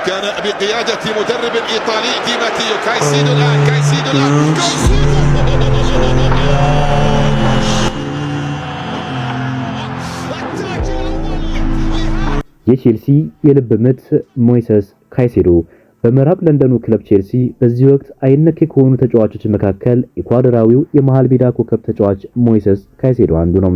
كان بقيادة مدرب إيطالي دي ماتيو. كايسيدو الآن كايسيدو የቼልሲ የልብ ምት ሞይሰስ ካይሴዶ በምዕራብ ለንደኑ ክለብ ቼልሲ በዚህ ወቅት አይነኬ ከሆኑ ተጫዋቾች መካከል ኢኳዶራዊው የመሃል ሜዳ ኮከብ ተጫዋች ሞይሰስ ካይሴዶ አንዱ ነው።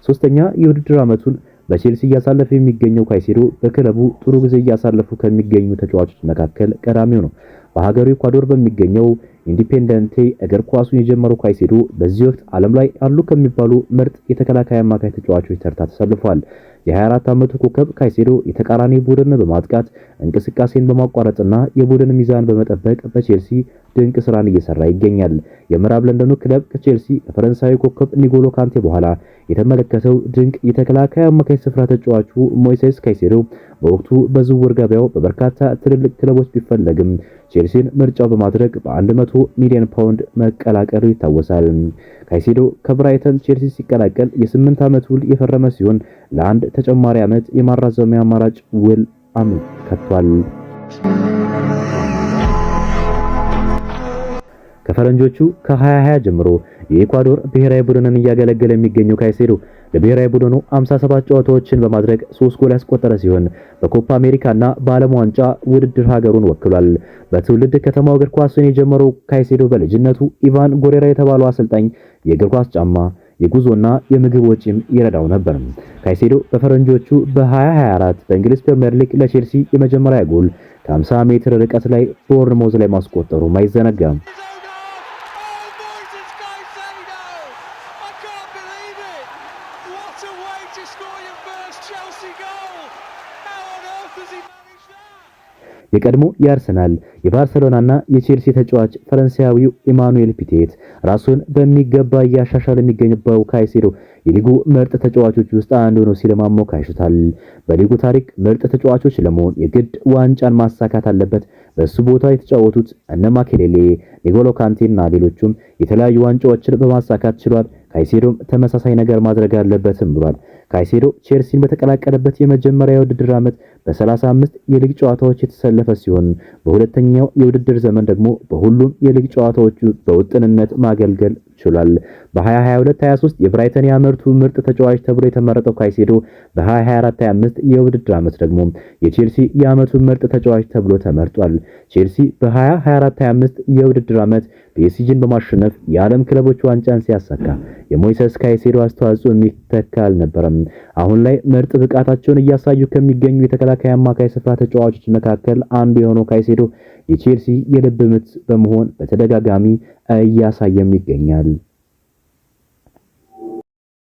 ሶስተኛ የውድድር ዓመቱን በቼልሲ እያሳለፈ የሚገኘው ካይሴዶ በክለቡ ጥሩ ጊዜ እያሳለፉ ከሚገኙ ተጫዋቾች መካከል ቀዳሚው ነው። በሀገሩ ኢኳዶር በሚገኘው ኢንዲፔንደንቴ እግር ኳሱን የጀመረው ካይሴዶ በዚህ ወቅት ዓለም ላይ አሉ ከሚባሉ ምርጥ የተከላካይ አማካይ ተጫዋቾች ተርታ ተሰልፏል። የ24 ዓመቱ ኮከብ ካይሴዶ የተቃራኒ ቡድን በማጥቃት እንቅስቃሴን በማቋረጥና የቡድን ሚዛን በመጠበቅ በቼልሲ ድንቅ ስራን እየሰራ ይገኛል። የምዕራብ ለንደኑ ክለብ ከቼልሲ ከፈረንሳዊ ኮከብ ኒጎሎ ካንቴ በኋላ የተመለከተው ድንቅ የተከላካይ አማካይ ስፍራ ተጫዋቹ ሞይሴስ ካይሴዶ በወቅቱ በዝውውር ገበያው በበርካታ ትልልቅ ክለቦች ቢፈለግም ቼልሲን ምርጫው በማድረግ በ100 ሚሊዮን ፓውንድ መቀላቀሉ ይታወሳል። ካይሴዶ ከብራይተን ቼልሲ ሲቀላቀል የ8 ዓመት ውል የፈረመ ሲሆን ለአንድ ተጨማሪ ዓመት የማራዘሚያ አማራጭ ውል አመልክቷል። ከፈረንጆቹ ከ2020 ጀምሮ የኢኳዶር ብሔራዊ ቡድንን እያገለገለ የሚገኘው ካይሴዶ ለብሔራዊ ቡድኑ 57 ጨዋታዎችን በማድረግ 3 ጎል ያስቆጠረ ሲሆን በኮፓ አሜሪካና በዓለም ዋንጫ ውድድር ሀገሩን ወክሏል። በትውልድ ከተማው እግር ኳስን የጀመረው ካይሴዶ በልጅነቱ ኢቫን ጎሬራ የተባለው አሰልጣኝ የእግር ኳስ ጫማ፣ የጉዞና የምግብ ወጪም ይረዳው ነበር። ካይሴዶ በፈረንጆቹ በ2024 በእንግሊዝ ፕሪሚየር ሊግ ለቼልሲ የመጀመሪያ ጎል ከ50 ሜትር ርቀት ላይ ቦርንሞዝ ላይ ማስቆጠሩም አይዘነጋም። የቀድሞ የአርሰናል የባርሴሎናና የቼልሲ ተጫዋች ፈረንሳዊው ኢማኑኤል ፒቴት ራሱን በሚገባ እያሻሻለ የሚገኝበት ካይሴዶ የሊጉ ምርጥ ተጫዋቾች ውስጥ አንዱ ነው ሲል ማሞካሽታል። በሊጉ ታሪክ ምርጥ ተጫዋቾች ለመሆን የግድ ዋንጫን ማሳካት አለበት። በሱ ቦታ የተጫወቱት እነ ማኬሌሌ፣ ኒጎሎ ካንቴና ሌሎቹም የተለያዩ ዋንጫዎችን በማሳካት ችሏል። ካይሴዶም ተመሳሳይ ነገር ማድረግ አለበትም ብሏል። ካይሴዶ ቼልሲን በተቀላቀለበት የመጀመሪያ የውድድር ዓመት በ35 የሊግ ጨዋታዎች የተሰለፈ ሲሆን በሁለተኛው የውድድር ዘመን ደግሞ በሁሉም የሊግ ጨዋታዎች በውጥንነት ማገልገል ችሏል። በ2022-23 የብራይተን የዓመቱ ምርጥ ተጫዋች ተብሎ የተመረጠው ካይሴዶ በ2024-25 የውድድር ዓመት ደግሞ የቼልሲ የዓመቱ ምርጥ ተጫዋች ተብሎ ተመርጧል። ቼልሲ በ2024-25 የውድድር ዓመት ፒኤስጂን በማሸነፍ የዓለም ክለቦች ዋንጫን ሲያሳካ የሞይሰስ ካይሴዶ አስተዋጽኦ የሚተካ አልነበረም። አሁን ላይ ምርጥ ብቃታቸውን እያሳዩ ከሚገኙ የተከላካይ አማካይ ስፍራ ተጫዋቾች መካከል አንዱ የሆነው ካይሴዶ የቼልሲ የልብ ምት በመሆን በተደጋጋሚ እያሳየም ይገኛል።